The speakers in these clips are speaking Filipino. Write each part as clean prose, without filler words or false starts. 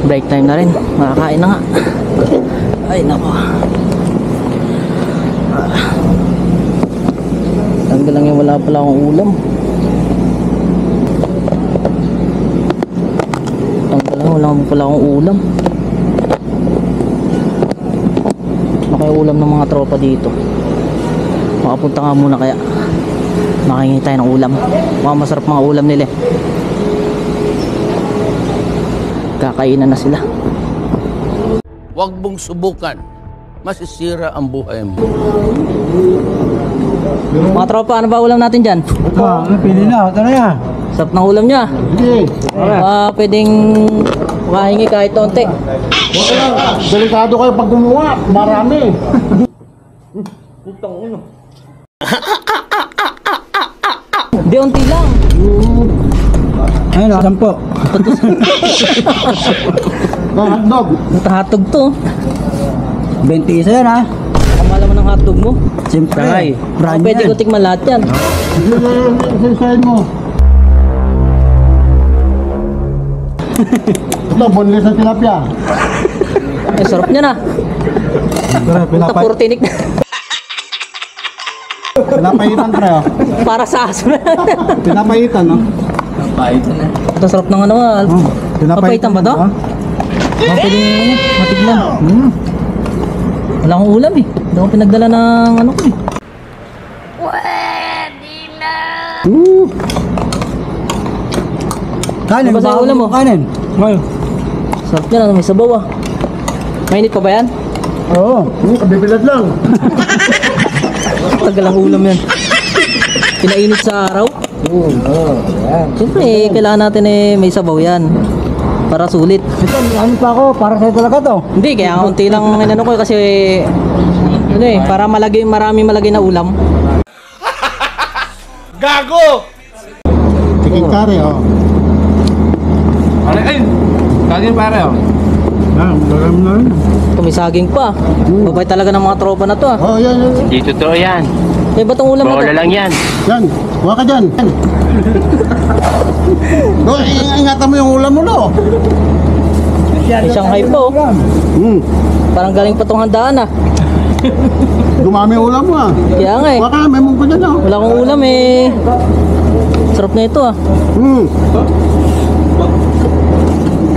Break time na rin. Makakain na nga. Ay nako. Tanggal lang yung wala pala akong ulam. Tanggal lang wala pala akong ulam. Ulam ng mga tropa dito. Makapunta nga muna kaya makahingi tayo ng ulam. Mga masarap mga ulam nila. Kakainan na sila. Huwag mong subukan. Masisira ang buhay mo. Mga tropa, ano ba ulam natin dyan? Pili na. Ito na yan. Sarap ng ulam niya. Sige. Pwedeng makahingi kahit konti. Delikado kayo pag gumawa. Marami. Di, unti lang. Ayun, 10. Hotdog. Hotdog to. 20 isa yan ha. Kamala mo ng hotdog mo. Siyempre. Ay, Brand pwede yan. ko tikman lahat yan. Isa mo. Ito, boneless na tilapia. Ay, sarap niya na. Puta, puro tinik na. Pinapaitan pre oh. Para sa aso na. Pinapaitan no? Ito sarap ng ano. Papaitan ba to? Pwede matignan. Wala akong ulam eh. Hindi ako pinagdala ng ano ko eh. Pwede na. Kanin, Ano ba sa ulam mo? Kanin. Ngayon. Sarap niya na, may sabaw ah. Mainit pa ba yan? Oo, kabibilad lang. Tagal ang ulam yan. Pinainit sa araw. Yan. Siyempre eh, kailangan natin eh may sabaw yan. Para sulit. Ito, ano pa ako, para sa'yo talaga to. Hindi, kaya unti lang inano ko kasi ano eh, para marami malagay na ulam. Gago! Chicken curry oh. Ay! Kagin pare oh. Lagay mo na rin. Ito may saging pa. Babay talaga ng mga tropa na to ah. Oh, yan. Hindi totoo yan. Eh, ba't ang ulam na to? Bola lang yan. Yan, huwa ka dyan. No, ingatan mo yung ulam mo no. May Shanghai pa oh. Parang galing pa tong handaan ah. Dumami yung ulam mo ah. Kaya nga eh. Huwa ka, may mungko dyan oh. Wala akong ulam eh. Sarap na ito ah.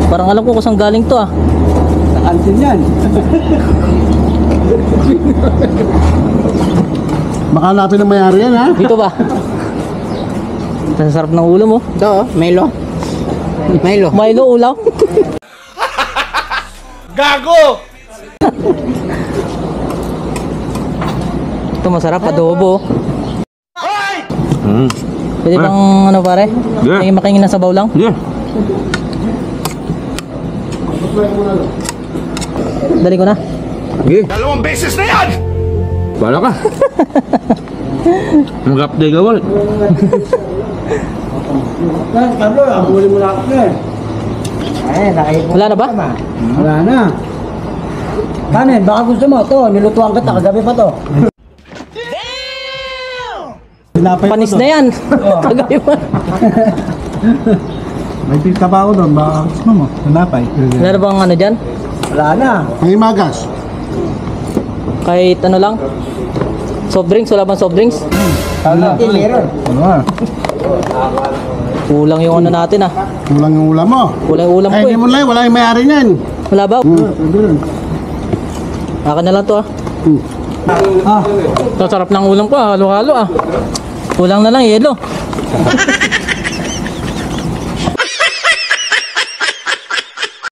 Parang alam ko kung saan galing to ah. Kansin yan. Baka hanapin ang mayari yan ha. Dito ba? Ang sarap ng ulam oh. Ito, Milo. Milo. Milo ulam. Gago! Ito masarap, adobo. Pwede bang ano pare? Yeah. May makingin na sabaw lang? Yeah. Dali ko na. Okay. 2 beses na yan! Bala ka. Mag-update ka wala. Pablo, amuli mo lang ako eh. Wala na ba? Wala na. Kanin, baka gusto mo. Ito, nilutuan kita. Kagabi pa to. Damn! Panis na yan. Kagabi pa. May pista pa ako doon. Baka gusto mo. Tinapay. Wala na bang ano dyan? Wala na. May magas. Kahit ano lang? Soft drinks? Wala bang soft drinks? Wala. Meron. Wala. Kulang yung ano natin ah. Kulang yung ulam mo. Kulang yung ulam Ay, ko hindi eh. mo lang. Wala yung mayari niyan. Wala ba? Akin na lang to ah. Ito sarap ng ulam ko ah. Halo-halo ah. Kulang na lang yelo.